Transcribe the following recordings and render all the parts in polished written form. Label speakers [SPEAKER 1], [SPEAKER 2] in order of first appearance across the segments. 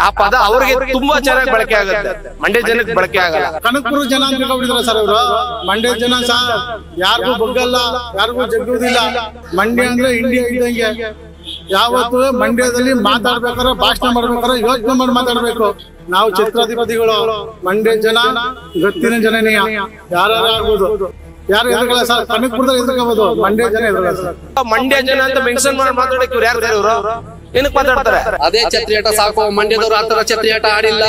[SPEAKER 1] ಆ ಪದ ಅವ್ರಿಗೆ ತುಂಬಾ ಚೆನ್ನಾಗಿ ಬಳಕೆ ಆಗುತ್ತೆ, ಮಂಡ್ಯ ಜನಕ್ಕೆ ಬಳಕೆ ಆಗಲ್ಲ.
[SPEAKER 2] ಕನಕಪುರ ಜನ ಅಂತ ಹೇಳ್ಬಿಟ್ಟಿದ್ದಾರೆ ಸರ್ ಇವರು. ಮಂಡ್ಯ ಜನ ಸರ್ ಯಾರಿಗೂ ಬಗ್ಗಲ್ಲ, ಯಾರಿಗೂ ಜಗ್ಗುದಿಲ್ಲ. ಮಂಡ್ಯ ಅಂದ್ರೆ ಇಂಡಿಯಾ ಇದ್ದಂಗೆ. ಯಾವತ್ತು ಮಂಡ್ಯದಲ್ಲಿ ಮಾತಾಡ್ಬೇಕಾದ್ರೆ, ಭಾಷಣ ಮಾಡ್ಬೇಕಾದ್ರೆ ಯೋಚನೆ ಮಾಡಿ ಮಾತಾಡ್ಬೇಕು. ನಾವು ಛತ್ರಾಧಿಪತಿಗಳು, ಮಂಡ್ಯ ಜನ ಇವತ್ತಿನ ಜನನೀಯ. ಯಾರು ಆಗ್ಬೋದು, ಯಾರು ಎದುರುಗಲ್ಲ ಸರ್. ಕನಕಪುರದಲ್ಲಿ ಎದುರ್ಕೋಬಹುದು, ಮಂಡ್ಯ ಜನ ಎದುರುಗಲ್ಲ ಸರ್.
[SPEAKER 1] ಮಂಡ್ಯ ಜನ ಅಂತ ಮೆನ್ಷನ್ ಮಾಡಿ ಮಾತಾಡಕ್ಕೆ ಇವ್ರು ಯಾರು ಇವರು ಏನಕ್ಕೆ ಮಾತಾಡ್ತಾರೆ?
[SPEAKER 3] ಅದೇ ಛತ್ರಿ ಆಟ ಸಾಕು. ಮಂಡ್ಯದವರು ಆತರ ಛತ್ರಿ ಆಟ ಆಡಿಲ್ಲ,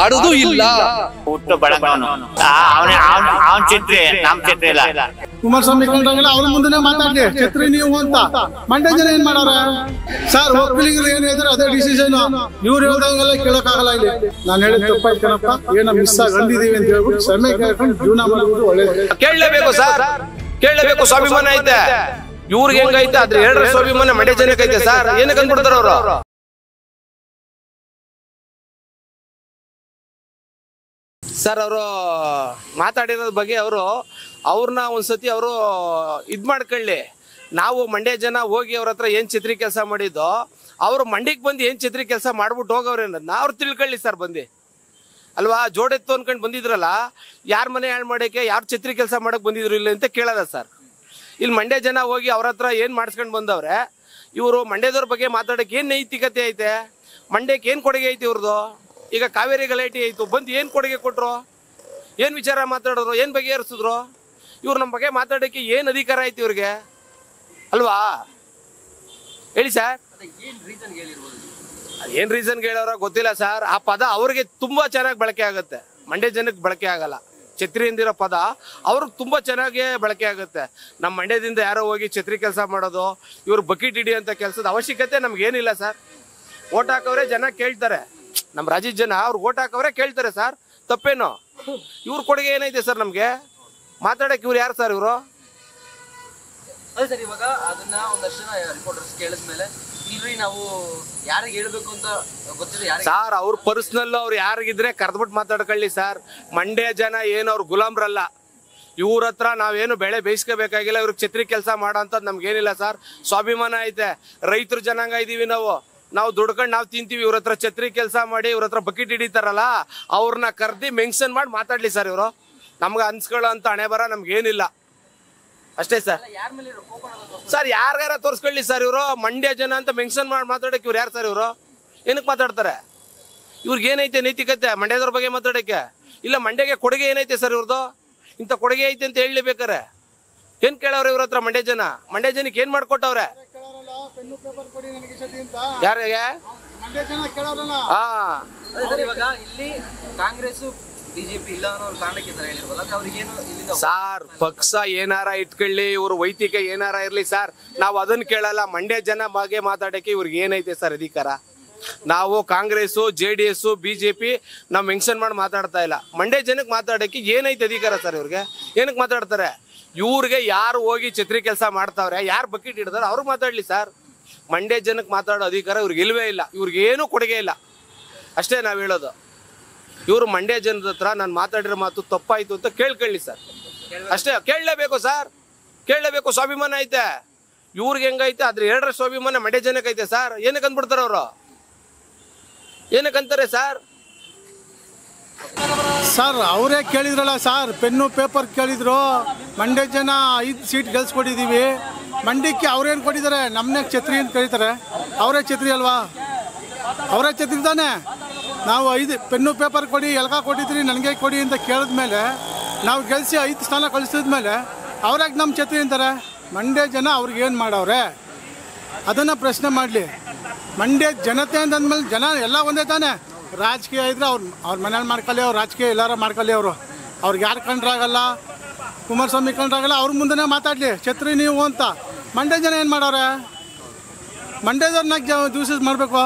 [SPEAKER 3] ಆಡುದೂ ಇಲ್ಲ.
[SPEAKER 4] ಹುಟ್ಟು ಬಳಗವನು ಅವನ್ ಛತ್ರಿ, ನಮ್ ಛತ್ರಿ ಇಲ್ಲ.
[SPEAKER 2] ಕುಮಾರಸ್ವಾಮಿ ಕಂಡ್ರಾಗಲ್ಲ ಅವ್ರ ಮುಂದೆ ಮಾತಾಡ್ಲಿ ಛತ್ರಿ ನೀವು ಅಂತ. ಮಂಡ್ಯ ಜನ ಏನ್ ಮಾಡಾರ ಸರ್? ಒಕ್ಕಲಿಗರು ಏನ್ ಹೇಳಿದ್ರೆ ಅದೇ ಡಿಸಿಷನ್. ಇವ್ರು ಹೇಳ್ದಂಗೆಲ್ಲ ಕೇಳಕ್ಕಾಗಲ್ಲ. ಇಲ್ಲಿ ನಾನು ಹೇಳಿದ ತಪ್ಪಾಯ್ತನಪ್ಪ, ಏನೋ ಮಿಸ್ ಆಗಿ ಅಂದಿದೀವಿ ಅಂತ ಹೇಳ್ಬಿಟ್ಟು ಕ್ಷಮೆ ಕೇಳ್ಕೊಂಡು ಜೀವನ ಮಾಡುವುದು ಒಳ್ಳೇದು.
[SPEAKER 1] ಕೇಳಲೇಬೇಕು ಸರ್, ಕೇಳಲೇಬೇಕು. ಸ್ವಾಭಿಮಾನ ಐತೆ ಇವ್ರಿಗೆ, ಹೆಂಗೈತೆ ಅದ್ರ ಎರಡರ ಸ್ವಾಭಿಮಾನ ಮಂಡ್ಯ ಜನಕ್ಕೆ ಐತೆ ಸರ್. ಏನಕ್ಕೆ ಅಂದ್ಬಿಡ್ತಾರ ಅವರು? ಸರ್ ಅವರು ಮಾತಾಡಿರೋದ್ ಬಗ್ಗೆ ಅವ್ರನ್ನ ಒಂದ್ಸತಿ ಅವರು ಇದ್ ಮಾಡ್ಕೊಳ್ಳಿ. ನಾವು ಮಂಡ್ಯ ಜನ ಹೋಗಿ ಅವ್ರ ಹತ್ರ ಏನ್ ಛತ್ರಿ ಕೆಲಸ ಮಾಡಿದ್ದೋ, ಅವ್ರು ಮಂಡ್ಯಕ್ಕೆ ಬಂದು ಏನ್ ಛತ್ರಿ ಕೆಲಸ ಮಾಡ್ಬಿಟ್ಟು ಹೋಗವ್ರೆ ಅನ್ನೋದನ್ನ ಅವ್ರು ತಿಳ್ಕೊಳ್ಳಿ ಸರ್ ಬಂದು ಅಲ್ವಾ. ಜೋಡೆತ್ತು ಅನ್ಕೊಂಡು ಬಂದಿದ್ರಲ್ಲ, ಯಾರ ಮನೆ ಹಾಳು ಮಾಡಕ್ಕೆ, ಯಾರು ಛತ್ರಿ ಕೆಲಸ ಮಾಡಕ್ ಬಂದಿದ್ರು ಇಲ್ಲ ಅಂತ ಕೇಳದ ಸರ್. ಇಲ್ಲಿ ಮಂಡ್ಯ ಜನ ಹೋಗಿ ಅವ್ರ ಹತ್ರ ಏನ್ ಮಾಡಿಸ್ಕೊಂಡು ಬಂದವ್ರೆ. ಇವರು ಮಂಡ್ಯದವ್ರ ಬಗ್ಗೆ ಮಾತಾಡಕ್ಕೆ ಏನ್ ನೈತಿಕತೆ ಐತೆ? ಮಂಡ್ಯಕ್ಕೆ ಏನ್ ಕೊಡುಗೆ ಐತಿ ಇವ್ರದ್ದು? ಈಗ ಕಾವೇರಿ ಗಲಾಟೆ ಆಯ್ತು, ಬಂದು ಏನ್ ಕೊಡುಗೆ ಕೊಟ್ರು? ಏನ್ ವಿಚಾರ ಮಾತಾಡಿದ್ರು? ಏನ್ ಬಗೆಹರಿಸಿದ್ರು? ಇವ್ರು ನಮ್ಮ ಬಗ್ಗೆ ಮಾತಾಡಕ್ಕೆ ಏನ್ ಅಧಿಕಾರ ಐತಿ ಇವ್ರಿಗೆ ಅಲ್ವಾ? ಹೇಳಿ ಸರ್. ಏನ್ ರೀಸನ್ ಹೇಳೋರ ಗೊತ್ತಿಲ್ಲ ಸರ್. ಆ ಪದ ಅವ್ರಿಗೆ ತುಂಬಾ ಚೆನ್ನಾಗಿ ಬಳಕೆ ಆಗುತ್ತೆ, ಮಂಡ್ಯ ಜನಕ್ಕೆ ಬಳಕೆ ಆಗಲ್ಲ. ಛತ್ರಿ ಎಂದಿರೋ ಪದ ಅವ್ರಿಗೆ ತುಂಬಾ ಚೆನ್ನಾಗಿ ಬಳಕೆ ಆಗುತ್ತೆ. ನಮ್ಮ ಮಂಡ್ಯದಿಂದ ಯಾರೋ ಹೋಗಿ ಛತ್ರಿ ಕೆಲಸ ಮಾಡೋದು, ಇವ್ರು ಬಕೆಟ್ ಹಿಡಿ ಅಂತ ಕೆಲಸದ ಅವಶ್ಯಕತೆ ನಮ್ಗೇನಿಲ್ಲ ಸರ್. ಓಟ್ ಹಾಕವ್ರೆ ಜನ ಕೇಳ್ತಾರೆ, ನಮ್ಮ ರಾಜ್ಯದ ಜನ ಅವ್ರು ಓಟ್ ಹಾಕವ್ರೆ ಕೇಳ್ತಾರೆ ಸರ್. ತಪ್ಪೇನು? ಇವ್ರ ಕೊಡುಗೆ ಏನೈತೆ ಸರ್ ನಮ್ಗೆ ಮಾತಾಡಕ್ಕೆ? ಇವ್ರು ಯಾರು ಸರ್ ಇವರು?
[SPEAKER 3] ಅದೇ ಸರ್, ಇವಾಗ ಅದನ್ನ ಒಂದಷ್ಟು ಜನ ರಿಪೋರ್ಟರ್ಸ್ ಕೇಳಿದ್ಮೇಲೆ ಇಲ್ರಿ ನಾವು ಯಾರಿಗೆ ಹೇಳ್ಬೇಕು ಅಂತ ಗೊತ್ತಿಲ್ಲ
[SPEAKER 1] ಸರ್. ಅವ್ರ ಪರ್ಸನಲ್ ಅವ್ರು ಯಾರಿಗಿದ್ರೆ ಕರೆದ್ಬಿಟ್ಟು ಮಾತಾಡ್ಕೊಳ್ಳಿ ಸರ್. ಮಂಡ್ಯ ಜನ ಏನು ಅವ್ರು ಗುಲಾಮ್ರಲ್ಲ. ಇವ್ರ ಹತ್ರ ನಾವೇನು ಬೆಳೆ ಬೇಯಿಸ್ಕೋಬೇಕಾಗಿಲ್ಲ. ಇವ್ರಿಗೆ ಛತ್ರಿ ಕೆಲಸ ಮಾಡೋ ಅಂತದ್ ನಮ್ಗೇನಿಲ್ಲ ಸರ್. ಸ್ವಾಭಿಮಾನ ಐತೆ, ರೈತರ ಜನಾಂಗ ಇದೀವಿ ನಾವು ದುಡ್ಕೊಂಡು ನಾವು ತಿಂತೀವಿ. ಇವ್ರ ಹತ್ರ ಛತ್ರಿ ಕೆಲಸ ಮಾಡಿ ಇವ್ರ ಹತ್ರ ಬಕೆಟ್ ಹಿಡಿತಾರಲ್ಲ, ಅವ್ರನ್ನ ಕರ್ದಿ ಮೆನ್ಷನ್ ಮಾಡಿ ಮಾತಾಡ್ಲಿ ಸರ್. ಇವರು ನಮ್ಗೆ ಅನ್ಸ್ಕೊಳ್ಳೋ ಅಂತ ಹಣೆ ಬರ ನಮ್ಗೇನಿಲ್ಲ ಅಷ್ಟೇ ಸರ್. ಸರ್ ಯಾರ್ಯಾರ ತೋರಿಸ್ಕೊಳ್ಳಿ ಸರ್. ಇವರು ಮಂಡ್ಯ ಜನ ಅಂತ ಮೆನ್ಷನ್ ಮಾಡಿ ಮಾತಾಡಕ್ಕೆ ಇವ್ರು ಯಾರು ಸರ್? ಇವರು ಏನಕ್ಕೆ ಮಾತಾಡ್ತಾರೆ? ಇವ್ರಿಗೆ ಏನೈತೆ ನೈತಿಕತೆ ಮಂಡ್ಯದವ್ರ ಬಗ್ಗೆ ಮಾತಾಡಕ್ಕೆ? ಇಲ್ಲ ಮಂಡ್ಯಗೆ ಕೊಡುಗೆ ಏನೈತೆ ಸರ್ ಇವ್ರದ್ದು? ಇಂಥ ಕೊಡುಗೆ ಐತೆ ಅಂತ ಹೇಳಲೇಬೇಕಾರೆ ಏನ್ ಕೇಳವ್ರೆ ಇವ್ರ ಹತ್ರ? ಮಂಡ್ಯ ಜನಕ್ಕೆ ಏನ್ ಮಾಡ್ಕೊಟ್ಟವ್ರೆ? ಯಾರಿಗೆ?
[SPEAKER 3] ಇವಾಗ ಇಲ್ಲಿ ಕಾಂಗ್ರೆಸ್ ಬಿಜೆಪಿ ಇಲ್ಲ ಅನ್ನೋ ಕಾರಣಕ್ಕೆ
[SPEAKER 1] ಸರ್. ಪಕ್ಷ ಏನಾರ ಇಟ್ಕೊಳ್ಳಿ, ಇವ್ರು ವೈತಿಕ ಏನಾರ ಇರ್ಲಿ ಸರ್, ನಾವು ಅದನ್ನ ಕೇಳಲ್ಲ. ಮಂಡ್ಯ ಜನ ಬಗ್ಗೆ ಮಾತಾಡಕ್ಕೆ ಇವ್ರಿಗೆ ಏನೈತೆ ಸರ್ ಅಧಿಕಾರ? ನಾವು ಕಾಂಗ್ರೆಸ್, JDS, BJP ನಾವು ಮೆನ್ಷನ್ ಮಾಡಿ ಮಾತಾಡ್ತಾ ಇಲ್ಲ. ಮಂಡ್ಯ ಜನಕ್ಕೆ ಮಾತಾಡಕ್ಕೆ ಏನೈತೆ ಅಧಿಕಾರ ಸರ್ ಇವ್ರಿಗೆ? ಏನಕ್ಕೆ ಮಾತಾಡ್ತಾರೆ? ಇವ್ರಿಗೆ ಯಾರು ಹೋಗಿ ಛತ್ರಿ ಕೆಲಸ ಮಾಡ್ತಾವ್ರೆ, ಯಾರು ಬಕೆಟ್ ಹಿಡಿದಾರೆ ಅವ್ರಿಗೆ ಮಾತಾಡ್ಲಿ ಸರ್. ಮಂಡ್ಯ ಜನಕ್ಕೆ ಮಾತಾಡೋ ಅಧಿಕಾರ ಇವ್ರಿಗೆ ಇಲ್ವೇ ಇಲ್ಲ. ಇವ್ರಿಗೆ ಏನೂ ಕೊಡುಗೆ ಇಲ್ಲ ಅಷ್ಟೇ ನಾವು ಹೇಳೋದು. ಇವರು ಮಂಡ್ಯ ಜನದ ಹತ್ರ ನಾನು ಮಾತಾಡಿರೋ ಮಾತು ತಪ್ಪಾಯ್ತು ಅಂತ ಕೇಳ್ಕೊಳ್ಳಿ ಸರ್ ಅಷ್ಟೇ. ಕೇಳಲೇಬೇಕು ಸರ್, ಕೇಳಲೇಬೇಕು. ಸ್ವಾಭಿಮಾನ ಐತೆ ಇವ್ರಿಗೆ, ಹೆಂಗೈತೆ ಅದ್ರ ಎರಡರ ಸ್ವಾಭಿಮಾನ ಮಂಡ್ಯ ಜನಕ್ಕೆ ಐತೆ ಸರ್. ಏನಕ್ಕೆ ಅಂದ್ಬಿಡ್ತಾರೆ ಅವರು? ಏನಕ್ಕಂತಾರೆ ಸರ್?
[SPEAKER 2] ಸರ್ ಅವರೇ ಕೇಳಿದ್ರಲ್ಲ ಸರ್, ಪೆನ್ನು ಪೇಪರ್ ಕೇಳಿದ್ರು. ಮಂಡ್ಯ ಜನ 5 ಸೀಟ್ ಗೆಲ್ಸ್ಕೊಟ್ಟಿದ್ದೀವಿ. ಮಂಡ್ಯಕ್ಕೆ ಅವ್ರೇನು ಕೊಟ್ಟಿದ್ದಾರೆ? ನಮ್ಮನೆ ಛತ್ರಿ ಅಂತ ಕರೀತಾರೆ. ಅವರೇ ಛತ್ರಿ ಅಲ್ವಾ? ಅವರೇ ಛತ್ರಿ ತಾನೆ. ನಾವು 5 ಪೆನ್ನು ಪೇಪರ್ ಕೊಡಿ, ಎಲ್ಕ ಕೊಟ್ಟಿದ್ರಿ ನನಗೆ ಕೊಡಿ ಅಂತ ಕೇಳಿದ್ಮೇಲೆ, ನಾವು ಗೆಲ್ಸಿ 5 ಸ್ಥಾನ ಕಳಿಸಿದ್ಮೇಲೆ ಅವ್ರಾಗ ನಮ್ಮ ಛತ್ರಿ ಅಂತಾರೆ. ಮಂಡ್ಯ ಜನ ಅವ್ರಿಗೇನು ಮಾಡವ್ರೆ ಅದನ್ನು ಪ್ರಶ್ನೆ ಮಾಡಲಿ. ಮಂಡ್ಯ ಜನತೆ ಅಂತಂದ್ಮೇಲೆ ಜನ ಎಲ್ಲ ಒಂದೇ ತಾನೆ. ರಾಜಕೀಯ ಇದ್ರೆ ಅವ್ರ ಮನೇಲಿ ಮಾಡ್ಕೊಳ್ಳಿ, ಅವ್ರು ರಾಜಕೀಯ ಎಲ್ಲಾರು ಮಾಡ್ಕೊಳ್ಳಿ. ಅವ್ರಿಗೆ ಯಾರು ಕಂಡ್ರಾಗಲ್ಲ, ಕುಮಾರಸ್ವಾಮಿ ಕಂಡ್ರಾಗಲ್ಲ, ಅವ್ರ ಮುಂದೆ ಮಾತಾಡಲಿ ಛತ್ರಿ ನೀವು ಅಂತ. ಮಂಡ್ಯ ಜನ ಏನು ಮಾಡವ್ರೆ? ಮಂಡ್ಯದವ್ರನ್ನ ದಿವಸ ಮಾಡಬೇಕು.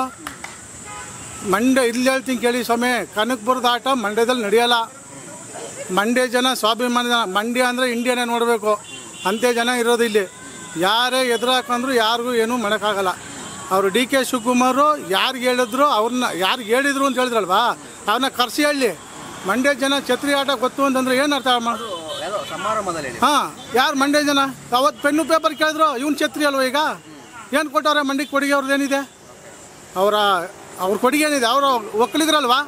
[SPEAKER 2] ಮಂಡ್ಯ ಇಲ್ಲಿ ಹೇಳ್ತೀನಿ ಕೇಳಿ ಸ್ವಾಮಿ, ಕನಕಪುರದ ಆಟ ಮಂಡ್ಯದಲ್ಲಿ ನಡೆಯಲ್ಲ. ಮಂಡ್ಯ ಜನ ಸ್ವಾಭಿಮಾನ. ಮಂಡ್ಯ ಅಂದರೆ ಇಂಡಿಯಾನೇ ನೋಡಬೇಕು, ಅಂಥ ಜನ ಇರೋದು ಇಲ್ಲಿ. ಯಾರೇ ಎದುರಾಕಂದ್ರು ಯಾರಿಗೂ ಏನೂ ಮಾಡೋಕ್ಕಾಗಲ್ಲ. ಅವರು DK ಶಿವಕುಮಾರು ಯಾರಿಗೆ ಹೇಳಿದ್ರು, ಯಾರಿಗೆ ಹೇಳಿದ್ರು ಅಂತ ಹೇಳಿದ್ರಲ್ವಾ, ಅವ್ರನ್ನ ಕರೆಸಿ ಹೇಳಿ. ಮಂಡ್ಯ ಜನ ಛತ್ರಿ ಆಟ ಗೊತ್ತು ಅಂತಂದ್ರೆ ಏನು ಅರ್ಥ? ಹಾಂ, ಯಾರು ಮಂಡ್ಯ ಜನ? ಅವತ್ತು ಪೆನ್ನು ಪೇಪರ್ ಕೇಳಿದ್ರು, ಇವನು ಛತ್ರಿ ಅಲ್ವ? ಈಗ ಏನು ಕೊಟ್ಟವ್ರೆ ಮಂಡ್ಯಕ್ಕೆ ಕೊಡುಗೆ? ಅವ್ರದ್ದು ಏನಿದೆ? ಅವರ ಅವ್ರ ಕೊಡುಗೆ ಏನಿದೆ, ಅವರು ಒಕ್ಕಲಿಗರಲ್ವಾ,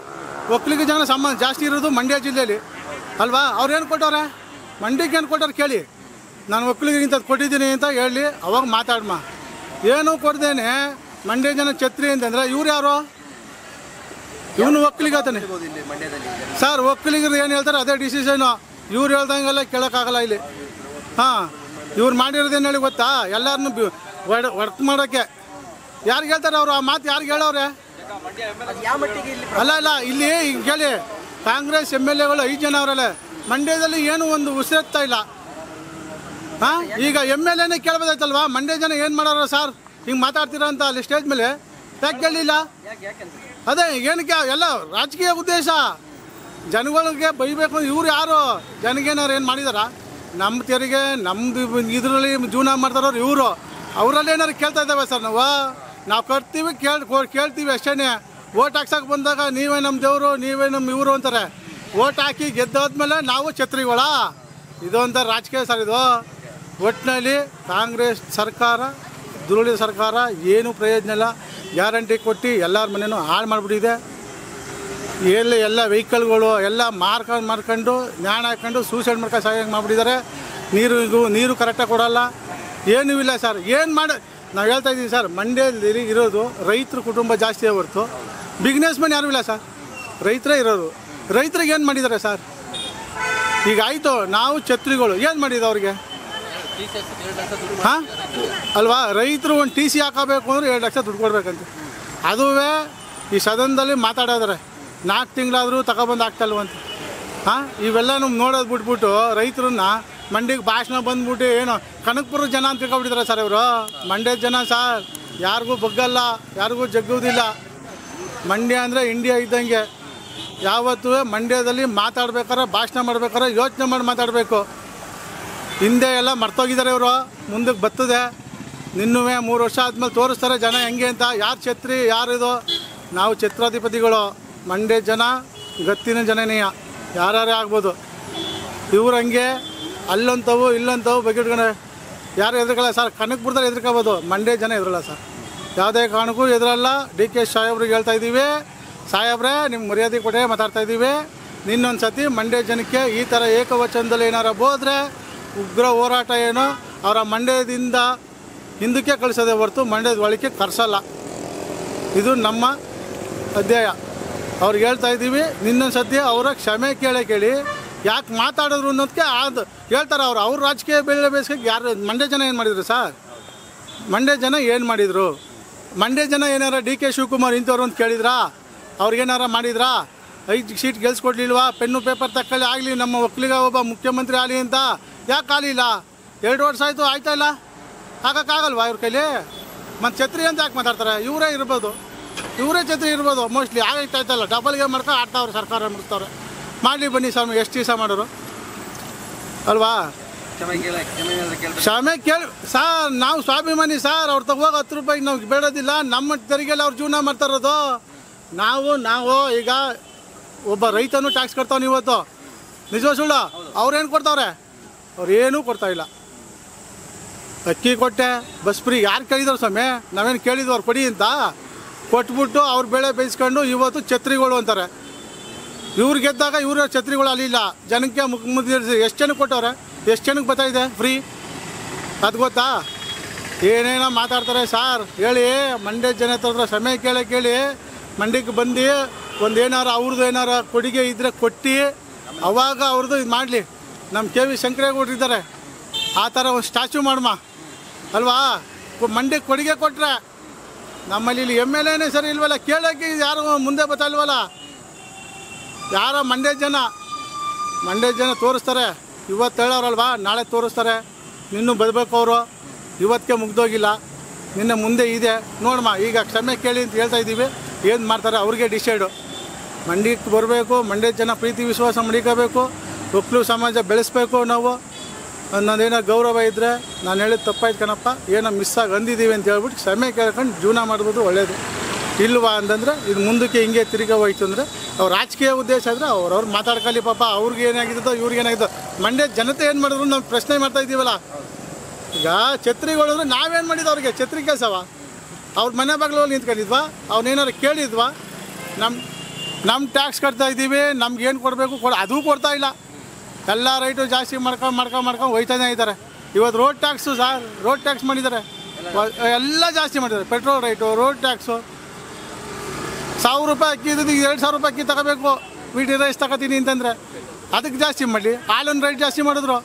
[SPEAKER 2] ಒಕ್ಕಲಿಗ ಜನ ಸಂಬಂಧ ಜಾಸ್ತಿ ಇರೋದು ಮಂಡ್ಯ ಜಿಲ್ಲೆಯಲ್ಲಿ ಅಲ್ವಾ. ಅವ್ರೇನು ಕೊಟ್ಟವ್ರೆ, ಮಂಡ್ಯಕ್ಕೆ ಏನು ಕೊಟ್ಟವ್ರು ಕೇಳಿ. ನಾನು ಒಕ್ಕಲಿಗರಿಗಿಂತ ಕೊಟ್ಟಿದ್ದೀನಿ ಅಂತ ಹೇಳಿ ಅವಾಗ ಮಾತಾಡಮ್ಮ. ಏನೂ ಕೊಡ್ದೇನೆ ಮಂಡ್ಯ ಜನ ಛತ್ರಿ ಅಂತಂದರೆ ಇವ್ರು ಯಾರು? ಇವನು ಒಕ್ಕಲಿಗ ತಾನೆ ಸರ್. ಒಕ್ಕಲಿಗರು ಏನು ಹೇಳ್ತಾರೆ ಅದೇ ಡಿಸಿಷನು. ಇವ್ರು ಹೇಳ್ದಂಗೆಲ್ಲ ಕೇಳೋಕ್ಕಾಗಲ್ಲ ಇಲ್ಲಿ. ಹಾಂ, ಇವ್ರು ಮಾಡಿರೋದೇನು ಹೇಳಿ ಗೊತ್ತಾ, ಎಲ್ಲರನ್ನೂ ವರ್ಕ್ ಮಾಡೋಕ್ಕೆ. ಯಾರಿಗೆ ಹೇಳ್ತಾರೆ ಅವರು ಆ ಮಾತು? ಯಾರಿಗೆ ಹೇಳೋರೆ? ಅಲ್ಲ ಇಲ್ಲಿ ಈಗ ಕೇಳಿ, ಕಾಂಗ್ರೆಸ್ MLAಗಳು 5 ಜನ ಅವರಲ್ಲ, ಮಂಡ್ಯದಲ್ಲಿ ಏನು ಒಂದು ಉಸಿರೆತ್ತಾ ಇಲ್ಲ. ಹಾಂ, ಈಗ MLAನೇ ಕೇಳ್ಬೋದಾಯ್ತಲ್ವಾ, ಮಂಡ್ಯ ಜನ ಏನು ಮಾಡೋರು ಸರ್ ಹಿಂಗೆ ಮಾತಾಡ್ತೀರಾ ಅಂತ ಅಲ್ಲಿ ಸ್ಟೇಜ್ ಮೇಲೆ ಯಾಕೆ ಕೇಳಲಿಲ್ಲ? ಅದೇ ಏನಕ್ಕೆ ಎಲ್ಲ ರಾಜಕೀಯ ಉದ್ದೇಶ, ಜನಗಳಿಗೆ ಬೈಬೇಕು. ಇವ್ರು ಯಾರು? ಜನಗೇನಾರು ಏನು ಮಾಡಿದಾರ? ನಮ್ಮ ತೆರಿಗೆ ನಮ್ಮದು ಇದರಲ್ಲಿ ಜೀವನ ಮಾಡ್ತಾರವ್ರು ಇವರು. ಅವರಲ್ಲಿ ಏನಾರು ಕೇಳ್ತಾ ಇದ್ದಾವೆ ಸರ್? ನಾವು ಕಟ್ತೀವಿ ಕೇಳ್ತೀವಿ ಅಷ್ಟೇ. ಓಟ್ ಹಾಕ್ಸಕ್ಕೆ ಬಂದಾಗ ನೀವೇ ನಮ್ಮ ದೇವರು, ನೀವೇ ನಮ್ಮ ಇವರು ಅಂತಾರೆ. ಓಟ್ ಹಾಕಿ ಗೆದ್ದಾದ್ಮೇಲೆ ನಾವು ಛತ್ರಿಗಳ. ಇದು ಒಂಥರ ರಾಜಕೀಯ ಸರ್ ಇದು. ಒಟ್ಟಿನಲ್ಲಿ ಕಾಂಗ್ರೆಸ್ ಸರ್ಕಾರ, ದುರುಳಿದ ಸರ್ಕಾರ, ಏನೂ ಪ್ರಯೋಜನ ಇಲ್ಲ. ಗ್ಯಾರಂಟಿ ಕೊಟ್ಟು ಎಲ್ಲರ ಮನೆಯೂ ಹಾಳು ಮಾಡಿಬಿಟ್ಟಿದೆ. ಎಲ್ಲ ವೆಹಿಕಲ್ಗಳು ಎಲ್ಲ ಮಾರ್ಕೊಂಡು ನ್ಯಾಣ ಹಾಕೊಂಡು ಸೂಸೈಡ್ ಮಾಡ್ಕೊಂಡು ಸಾಯಂಗೆ ಮಾಡಿಬಿಟ್ಟಿದ್ದಾರೆ. ನೀರು ಕರೆಕ್ಟಾಗಿ ಕೊಡೋಲ್ಲ, ಏನೂ ಇಲ್ಲ ಸರ್. ಏನು ನಾವು ಹೇಳ್ತಾ ಇದ್ದೀವಿ ಸರ್, ಮಂಡ್ಯದಲ್ಲಿ ಇರೋದು ರೈತರ ಕುಟುಂಬ ಜಾಸ್ತಿ ಹೊರತು ಬಿಸ್ನೆಸ್ ಮ್ಯಾನ್ ಯಾರೂ ಇಲ್ಲ ಸರ್. ರೈತರೇ ಇರೋದು. ರೈತರಿಗೆ ಏನು ಮಾಡಿದ್ದಾರೆ ಸರ್? ಈಗ ಆಯಿತು, ನಾವು ಛತ್ರಿಗಳು ಏನು ಮಾಡಿದ್ದು ಅವ್ರಿಗೆ? ಹಾಂ ಅಲ್ವಾ, ರೈತರು ಒಂದು TC ಹಾಕೋಬೇಕು ಅಂದರೆ 2 ಲಕ್ಷ ದುಡ್ಡು ಕೊಡ್ಬೇಕಂತ. ಅದುವೇ ಈ ಸದನದಲ್ಲಿ ಮಾತಾಡೋದ್ರೆ 4 ತಿಂಗಳಾದರೂ ತಗೊಬಂದು ಆಗ್ತಲ್ವಂತ. ಹಾಂ, ಇವೆಲ್ಲ ನಮ್ಗೆ ನೋಡೋದು ಬಿಟ್ಬಿಟ್ಟು ರೈತರನ್ನ ಮಂಡ್ಯಕ್ಕೆ ಭಾಷಣ ಬಂದ್ಬಿಟ್ಟು ಏನೋ ಕನಕಪುರ ಜನ ಅಂತ ತಿಳ್ಕೊಬಿಟ್ಟಿದ್ದಾರೆ ಸರ್ ಇವರು. ಮಂಡ್ಯದ ಜನ ಸರ್ ಯಾರಿಗೂ ಬಗ್ಗಲ್ಲ, ಯಾರಿಗೂ ಜಗ್ಗುವುದಿಲ್ಲ. ಮಂಡ್ಯ ಅಂದರೆ ಇಂಡಿಯಾ ಇದ್ದಂಗೆ. ಯಾವತ್ತೂ ಮಂಡ್ಯದಲ್ಲಿ ಮಾತಾಡ್ಬೇಕಾರೆ, ಭಾಷಣ ಮಾಡ್ಬೇಕಾರೆ ಯೋಚನೆ ಮಾಡಿ ಮಾತಾಡಬೇಕು. ಹಿಂದೆ ಎಲ್ಲ ಮರ್ತೋಗಿದ್ದಾರೆ ಇವರು, ಮುಂದಕ್ಕೆ ಬರ್ತದೆ. ನಿನ್ನೂ 3 ವರ್ಷ ಆದಮೇಲೆ ತೋರಿಸ್ತಾರೆ ಜನ ಹೆಂಗೆ ಅಂತ. ಯಾರು ಛತ್ರಿ ಯಾರಿದು? ನಾವು ಛತ್ರಾಧಿಪತಿಗಳು. ಮಂಡ್ಯ ಜನ ಗತ್ತಿನ ಜನನೀಯ, ಯಾರೇ ಆಗ್ಬೋದು. ಇವ್ರು ಹಂಗೆ ಅಲ್ಲಂತವು ಇಲ್ಲಂತವು ಬಗೆಟ್ಕೊಂಡೆ ಯಾರು ಎದುರ್ಕೊಳ್ಳಲ್ಲ ಸರ್. ಕನಕಪುರದಲ್ಲಿ ಎದುರ್ಕೋಬೋದು, ಮಂಡ್ಯ ಜನ ಎದುರಲ್ಲ ಸರ್. ಯಾವುದೇ ಕಾರಣಕ್ಕೂ ಎದುರಲ್ಲ. DK ಸಾಹೇಬ್ರಿಗೆ ಹೇಳ್ತಾ ಇದ್ದೀವಿ, ಸಾಹೇಬ್ರೆ ನಿಮ್ಗೆ ಮರ್ಯಾದೆ ಕೊಟ್ಟೆ ಮಾತಾಡ್ತಾ ಇದ್ದೀವಿ. ನಿನ್ನೊಂದು ಸತಿ ಮಂಡ್ಯ ಜನಕ್ಕೆ ಈ ಥರ ಏಕವಚನದಲ್ಲಿ ಏನಾರ ಬೋದ್ರೆ ಉಗ್ರ ಹೋರಾಟ ಏನೋ ಅವರ ಮಂಡ್ಯದಿಂದ ಹಿಂದಕ್ಕೆ ಕಳಿಸೋದೇ ಹೊರತು ಮಂಡ್ಯದ ಒಳಕ್ಕೆ ಕರ್ಸಲ್ಲ. ಇದು ನಮ್ಮ ಅಧ್ಯಾಯ. ಅವ್ರಿಗೆ ಹೇಳ್ತಾ ಇದ್ದೀವಿ, ನಿನ್ನೊಂದು ಸತಿ ಅವರ ಕ್ಷಮೆ ಕೇಳಿ ಯಾಕೆ ಮಾತಾಡಿದ್ರು ಅನ್ನೋದಕ್ಕೆ ಅದು ಹೇಳ್ತಾರೆ. ಅವ್ರ ರಾಜಕೀಯ ಬೆಳೆ ಬೇಯಿಸ್ಕೊಂಡು ಯಾರು ಮಂಡ್ಯ ಜನ ಏನು ಮಾಡಿದ್ರು ಸರ್? ಮಂಡ್ಯ ಜನ ಏನು ಮಾಡಿದರು? ಮಂಡ್ಯ ಜನ ಏನಾರ DK ಶಿವಕುಮಾರ್ ಇಂಥವ್ರು ಅಂತ ಕೇಳಿದ್ರಾ? ಅವ್ರಿಗೇನಾರ ಮಾಡಿದ್ರಾ? 5 ಸೀಟ್ ಗೆಲ್ಸ್ಕೊಡ್ಲಿಲ್ವಾ? ಪೆನ್ನು ಪೇಪರ್ ತಕ್ಕಲ್ಲಿ ಆಗಲಿ, ನಮ್ಮ ಒಕ್ಕಲಿಗ ಒಬ್ಬ ಮುಖ್ಯಮಂತ್ರಿ ಆಗಲಿ ಅಂತ ಯಾಕೆ ಆಗಲಿಲ್ಲ? 2 ವರ್ಷ ಆಯಿತು, ಆಯ್ತಾ ಇಲ್ಲ? ಹಾಕೋಕ್ಕಾಗಲ್ವಾ ಇವ್ರ ಕೈಲಿ? ಮತ್ತು ಛತ್ರಿ ಅಂತ ಯಾಕೆ ಮಾತಾಡ್ತಾರೆ? ಇವರೇ ಇರ್ಬೋದು, ಇವರೇ ಛತ್ರಿ ಇರ್ಬೋದು ಮೋಸ್ಟ್ಲಿ. ಆಯ್ತಾಯ್ತಲ್ಲ, ಡಬಲ್ ಗೇಮ್ ಮಾಡ್ಕೊಂಡು ಆಡ್ತಾವ್ರೆ, ಸರ್ಕಾರ ಮುಗಿಸ್ತವ್ರೆ. ಮಾಡಲಿ ಬನ್ನಿ ಸ್ವಾಮಿ, ಎಷ್ಟು ದಿವಸ ಮಾಡೋರು ಅಲ್ವಾ? ಕ್ಷಮೆ ಕೇಳಿ ಸರ್. ನಾವು ಸ್ವಾಭಿಮಾನಿ ಸರ್. ಅವ್ರು ತಗೋಗ 10 ರೂಪಾಯಿಗೆ ನಾವು ಬೇಡೋದಿಲ್ಲ. ನಮ್ಮ ತೆರಿಗೆಲ್ಲ ಅವ್ರು ಜೀವನ ಮಾಡ್ತಾ ಇರೋದು. ನಾವು ಈಗ ಒಬ್ಬ ರೈತನೂ ಟ್ಯಾಕ್ಸ್ ಕಟ್ತಾವ್ನು ಇವತ್ತು. ನಿಜ ಸುಳ್ಳು? ಅವ್ರೇನು ಕೊಡ್ತಾವ್ರೆ? ಅವ್ರೇನೂ ಕೊಡ್ತಾಯಿಲ್ಲ. ಅಕ್ಕಿ ಕೊಟ್ಟೆ, ಬಸ್ ಫ್ರೀ ಯಾರು ಕೇಳಿದ್ರು ಸ್ವಾಮಿ? ನಾವೇನು ಕೇಳಿದ್ವು ಅವ್ರು ಕೊಡಿ ಅಂತ? ಕೊಟ್ಬಿಟ್ಟು ಅವ್ರ ಬೆಳೆ ಬೇಯಿಸ್ಕೊಂಡು ಇವತ್ತು ಛತ್ರಿಗಳು ಅಂತಾರೆ. ಇವ್ರು ಗೆದ್ದಾಗ ಇವ್ರ ಛತ್ರಿಗಳು ಅಲ್ಲಿಲ್ಲ. ಜನಕ್ಕೆ ಮುಗಿಸಿ ಎಷ್ಟು ಜನಕ್ಕೆ ಕೊಟ್ಟವ್ರೆ? ಎಷ್ಟು ಜನಕ್ಕೆ ಬರ್ತಾಯಿದೆ ಫ್ರೀ? ಅದು ಗೊತ್ತಾ? ಏನೇನೋ ಮಾತಾಡ್ತಾರೆ ಸಾರ್. ಹೇಳಿ, ಮಂಡ್ಯ ಜನ ಹತ್ರ ಸಮಯ ಕೇಳಿ ಮಂಡ್ಯಕ್ಕೆ ಬಂದು ಒಂದೇನಾರು ಅವ್ರದ್ದು ಏನಾರು ಕೊಡುಗೆ ಇದ್ದರೆ ಕೊಟ್ಟು ಅವಾಗ ಅವ್ರದ್ದು ಇದು ಮಾಡಲಿ. ನಮ್ಮ KV ಶಂಕರೇಗೌಡರಿದ್ದಾರೆ, ಆ ಥರ ಒಂದು ಸ್ಟ್ಯಾಚ್ಯೂ ಮಾಡಮ್ಮ ಅಲ್ವಾ? ಮಂಡ್ಯಕ್ಕೆ ಕೊಡುಗೆ ಕೊಟ್ಟರೆ ನಮ್ಮಲ್ಲಿ ಇಲ್ಲಿ MLAನೇ ಸರಿ ಇಲ್ವಲ್ಲ, ಕೇಳೋಕ್ಕೆ ಯಾರು ಮುಂದೆ ಬರ್ತಾ ಇಲ್ವಲ್ಲ. ಯಾರ ಮಂಡ್ಯ ಜನ ತೋರಿಸ್ತಾರೆ. ಇವತ್ತು ಹೇಳೋರಲ್ವಾ, ನಾಳೆ ತೋರಿಸ್ತಾರೆ. ನಿನ್ನೂ ಬರಬೇಕು ಅವರು. ಇವತ್ತಿಗೆ ಮುಗ್ದೋಗಿಲ್ಲ, ನಿನ್ನೆ ಮುಂದೆ ಇದೆ ನೋಡಮ್ಮ. ಈಗ ಕ್ಷಮೆ ಕೇಳಿ ಅಂತ ಹೇಳ್ತಾ ಇದ್ದೀವಿ. ಏನು ಮಾಡ್ತಾರೆ ಅವ್ರಿಗೆ ಡಿಸೈಡು. ಮಂಡ್ಯಕ್ಕೆ ಬರಬೇಕು, ಮಂಡ್ಯ ಜನ ಪ್ರೀತಿ ವಿಶ್ವಾಸ ಮಡಿಕೋಬೇಕು, ಒಕ್ಕಲು ಸಮಾಜ ಬೆಳೆಸ್ಬೇಕು. ನಾವು ನನ್ನದೇನೋ ಗೌರವ ಇದ್ದರೆ ನಾನು ಹೇಳಿದ ತಪ್ಪಾಯ್ತು ಕಣಪ್ಪ, ಏನೋ ಮಿಸ್ಸಾಗಿ ಅಂದಿದ್ದೀವಿ ಅಂತ ಹೇಳ್ಬಿಟ್ಟು ಕ್ಷಮೆ ಕೇಳ್ಕೊಂಡು ಜೀವನ ಮಾಡ್ಬೋದು, ಒಳ್ಳೆಯದು. ಇಲ್ವಾ ಅಂತಂದರೆ ಇದು ಮುಂದಕ್ಕೆ ಹಿಂಗೆ ತಿರುಗಿ ಹೋಯ್ತು ಅಂದರೆ ಅವ್ರ ರಾಜಕೀಯ ಉದ್ದೇಶ ಆದರೆ ಅವ್ರವ್ರು ಮಾತಾಡ್ಕೊಳ್ಳಿ ಪಾಪ. ಅವ್ರಿಗೆ ಏನಾಗಿದ್ದೋ ಇವ್ರಿಗೆ ಏನಾಗಿದ್ದೋ. ಮಂಡ್ಯ ಜನತೆ ಏನು ಮಾಡಿದ್ರು ನಾವು ಪ್ರಶ್ನೆ ಮಾಡ್ತಾ ಇದ್ದೀವಲ್ಲ. ಈಗ ಛತ್ರಿಗಳು ಅಂದರೆ ನಾವೇನು ಮಾಡಿದ್ದು ಅವ್ರಿಗೆ? ಛತ್ರಿ ಕೆಲಸವ ಅವ್ರ ಮನೆ ಬಾಗಿಲಲ್ಲಿ ನಿಂತ್ಕೊಂಡಿದ್ವಾ ಅವನೇನಾರು ಕೇಳಿದ್ವಾ ನಮ್ಮ ಟ್ಯಾಕ್ಸ್ ಕಟ್ತಾ ಇದ್ದೀವಿ ನಮ್ಗೇನು ಕೊಡಬೇಕು ಅದೂ ಕೊಡ್ತಾ ಇಲ್ಲ. ಎಲ್ಲ ರೈಟು ಜಾಸ್ತಿ ಮಾಡ್ಕೊಂಡು ಹೋಯ್ತಾನೆ ಇದ್ದಾರೆ. ಇವತ್ತು road tax sir road tax ಮಾಡಿದ್ದಾರೆ, ಎಲ್ಲ ಜಾಸ್ತಿ ಮಾಡಿದ್ದಾರೆ. ಪೆಟ್ರೋಲ್ ರೈಟು, ರೋಡ್ ಟ್ಯಾಕ್ಸು, 1000 ರೂಪಾಯಿ ಅಕ್ಕಿ ಇದ್ದು 2000 ರೂಪಾಯಿ ಅಕ್ಕಿ ತಗೋಬೇಕು. ವೀಟಿ ರೈಸ್ ತಗೋತೀನಿ ಅಂತಂದರೆ ಅದಕ್ಕೆ ಜಾಸ್ತಿ ಮಾಡಲಿ. ಹಾಲಿನ ರೇಟ್ ಜಾಸ್ತಿ ಮಾಡಿದ್ರು.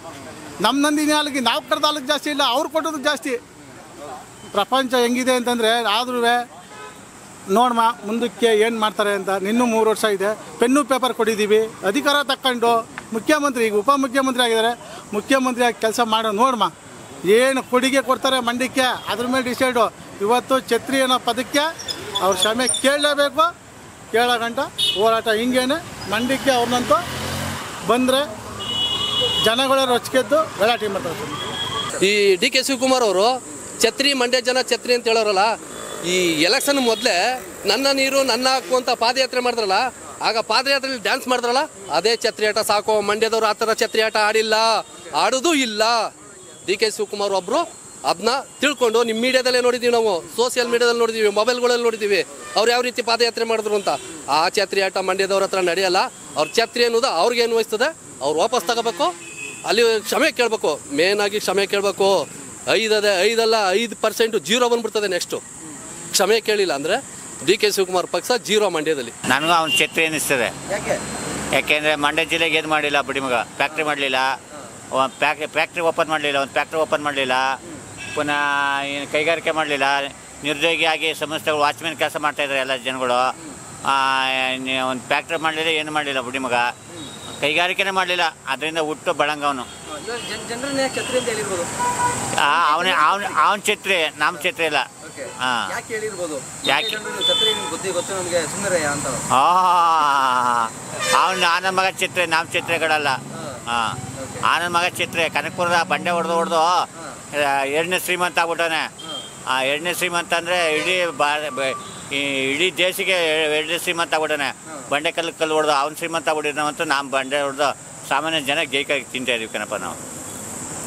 [SPEAKER 2] ನಮ್ಮ ನಂದಿನಿ ಹಾಲಿಗೆ ನಾವು ಕರೆದ ಹಾಲಿಗೆ ಜಾಸ್ತಿ ಇಲ್ಲ, ಅವ್ರು ಕೊಟ್ಟೋದಕ್ಕೆ ಜಾಸ್ತಿ. ಪ್ರಪಂಚ ಹೆಂಗಿದೆ ಅಂತಂದರೆ ಆದ್ರೂ ನೋಡಮ್ಮ ಮುಂದಕ್ಕೆ ಏನು ಮಾಡ್ತಾರೆ ಅಂತ. ಇನ್ನೂ 3 ವರ್ಷ ಇದೆ. ಪೆನ್ನು ಪೇಪರ್ ಕೊಟ್ಟಿದ್ದೀವಿ, ಅಧಿಕಾರ ತಕ್ಕೊಂಡು ಮುಖ್ಯಮಂತ್ರಿ, ಈಗ ಉಪಮುಖ್ಯಮಂತ್ರಿ ಆಗಿದ್ದಾರೆ, ಮುಖ್ಯಮಂತ್ರಿ ಆಗಿ ಕೆಲಸ ಮಾಡೋ ನೋಡಮ್ಮ ಏನು ಕೊಡುಗೆ ಕೊಡ್ತಾರೆ ಮಂಡ್ಯಕ್ಕೆ, ಅದ್ರ ಮೇಲೆ ಡಿಸೈಡು. ಇವತ್ತು ಛತ್ರಿ ಅನ್ನೋ ಪದಕ್ಕೆ ಅವ್ರ ಕ್ಷಮೆ ಕೇಳಲೇಬೇಕು. ಕೇಳೋ ಗಂಟ ಹೋರಾಟ ಹಿಂಗೇನೆ. ಮಂಡ್ಯಕ್ಕೆ ಅವ್ರನ್ನಂತೂ ಬಂದರೆ ಜನಗಳೇ ರೊಚ್ಚಿಗೆದ್ದು ಗಲಾಟೆ ಮಾಡ್ತಾರೆ.
[SPEAKER 5] ಈ ಡಿ ಕೆ ಶಿವಕುಮಾರ್ ಅವರು ಛತ್ರಿ ಮಂಡ್ಯ ಜನ ಛತ್ರಿ ಅಂತ ಹೇಳೋರಲ್ಲ, ಈ ಎಲೆಕ್ಷನ್ ಮೊದಲೇ ನನ್ನ ನೀರು ನನ್ನ ಹಕ್ಕು ಅಂತ ಪಾದಯಾತ್ರೆ ಮಾಡಿದ್ರಲ್ಲ, ಆಗ ಪಾದಯಾತ್ರೆಯಲ್ಲಿ ಡ್ಯಾನ್ಸ್ ಮಾಡಿದ್ರಲ್ಲ, ಅದೇ ಛತ್ರಿ ಆಟ ಸಾಕು. ಮಂಡ್ಯದವರು ಆ ಥರ ಛತ್ರಿ ಆಟ ಆಡಿಲ್ಲ, ಆಡೋದು ಇಲ್ಲ. ಡಿ ಕೆ ಶಿವಕುಮಾರ್ ಒಬ್ಬರು ಅದನ್ನ ತಿಳ್ಕೊಂಡು ನಿಮ್ಮ ಮೀಡಿಯಾದಲ್ಲೇ ನೋಡಿದ್ದೀವಿ, ನಾವು ಸೋಷಿಯಲ್ ಮೀಡಿಯಾದಲ್ಲಿ ನೋಡಿದ್ದೀವಿ, ಮೊಬೈಲ್ಗಳಲ್ಲಿ ನೋಡಿದ್ದೀವಿ ಅವ್ರು ಯಾವ ರೀತಿ ಪಾದಯಾತ್ರೆ ಮಾಡಿದ್ರು ಅಂತ. ಆ ಛತ್ರಿ ಆಟ ಮಂಡ್ಯದವ್ರ ಹತ್ರ ನಡೆಯಲ್ಲ. ಅವ್ರ ಛತ್ರಿ ಅನ್ನೋದು ಅವ್ರಿಗೇನು ವಹಿಸ್ತದೆ, ಅವ್ರು ವಾಪಸ್ ತಗೋಬೇಕು, ಅಲ್ಲಿ ಕ್ಷಮೆ ಕೇಳಬೇಕು. ಮೇನಾಗಿ ಕ್ಷಮೆ ಕೇಳಬೇಕು. 5% 0 ಬಂದ್ಬಿಡ್ತದೆ. ನೆಕ್ಸ್ಟು ಕ್ಷಮೆ ಕೇಳಿಲ್ಲ ಅಂದರೆ ಡಿ ಕೆ ಶಿವಕುಮಾರ್ ಪಕ್ಷ 0 ಮಂಡ್ಯದಲ್ಲಿ.
[SPEAKER 4] ನನಗೂ ಅವ್ನ ಛತ್ರಿ ಅನ್ನಿಸ್ತದೆ. ಯಾಕೆಂದರೆ ಮಂಡ್ಯ ಜಿಲ್ಲೆಗೆ ಏನು ಮಾಡಿಲ್ಲ, ಬಿಡಿ ಮಗ ಫ್ಯಾಕ್ಟ್ರಿ ಮಾಡಲಿಲ್ಲ, ಒಂದು ಫ್ಯಾಕ್ಟ್ರಿ ಓಪನ್ ಮಾಡಲಿಲ್ಲ, ಪುನಃ ಏನು ಕೈಗಾರಿಕೆ ಮಾಡಲಿಲ್ಲ, ನಿರುದ್ಯೋಗಿಯಾಗಿ ಸಂಸ್ಥೆಗಳು ವಾಚ್ಮೆನ್ ಕೆಲಸ ಮಾಡ್ತಾಯಿದ್ದಾರೆ ಎಲ್ಲ ಜನಗಳು. ಒಂದು ಫ್ಯಾಕ್ಟ್ರಿ ಮಾಡಲಿಲ್ಲ, ಏನು ಮಾಡಲಿಲ್ಲ, ಬಿಡಿ ಮಗ ಕೈಗಾರಿಕೆನೇ ಮಾಡಲಿಲ್ಲ. ಅದರಿಂದ ಹುಟ್ಟು ಬಳಂಗವನು.
[SPEAKER 3] ಜನರನ್ನ ಛತ್ರಿ ಅಂತ ಹೇಳಿರ್ಬೋದು.
[SPEAKER 4] ಅವನ ಛತ್ರಿ, ನಮ್ಮ ಛತ್ರಿ ಇಲ್ಲ. ಹಾಂ,
[SPEAKER 3] ಯಾಕೆ ಹೇಳಿರ್ಬೋದು?
[SPEAKER 4] ಯಾಕೆ
[SPEAKER 3] ಛತ್ರಿ ಗೊತ್ತು ನಮಗೆ ಸುಮ್ಮನೆ ಅಂತ.
[SPEAKER 4] ಅವನು ಆನಂದ್ ಮಗ ಛತ್ರಿ, ನಮ್ಮ ಛತ್ರಿಗಳಲ್ಲ. ಹಾಂ, ಆನಂದ್ ಮಗ ಛತ್ರಿ ಕನಕಪುರದ ಬಂಡೆ ಹೊಡೆದು 2ನೇ ಶ್ರೀಮಂತ ಆಗ್ಬಿಟ್ಟವನೆ. 2ನೇ ಶ್ರೀಮಂತ ಅಂದರೆ ಇಡೀ ದೇಶಕ್ಕೆ 2ನೇ ಶ್ರೀಮಂತ ಆಗ್ಬಿಟ್ಟವನೆ. ಬಂಡೆ ಕಲ್ಲು ಹೊಡೆದು ಅವ್ನು ಶ್ರೀಮಂತ ಆಗ್ಬಿಟ್ಟಿದ್ದಾವಂತೂ ನಾವು ಬಂಡೆ ಹೊಡೆದು ಸಾಮಾನ್ಯ ಜನ ಗೇಕಾಗಿ ತಿಂತಾ ಇದೀವಿ ಕಣಪ್ಪ ನಾವು.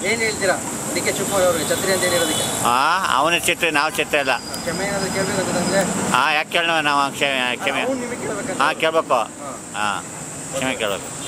[SPEAKER 3] ಏನು ಹೇಳ್ತೀರಾ ಡಿ ಕೆ ಶಿವಕುಮಾರ್ ಅವ್ರಿಗೆ ಛತ್ರಿ ಅಂತ ಹೇಳಿರೋದಕ್ಕೆ?
[SPEAKER 4] ಅವನ ಛತ್ರಿ, ನಾವು ಛತ್ರಿ ಅಲ್ಲ.
[SPEAKER 3] ಕ್ಷಮೆ ಏನಾದರೂ ಕೇಳಬೇಕು ನಮಗೆ?
[SPEAKER 4] ಯಾಕೆ ಕೇಳೋಣ ನಾವು ಕ್ಷಮೆ? ಕೇಳಬೇಕು. ಕ್ಷಮೆ ಕೇಳಬೇಕು.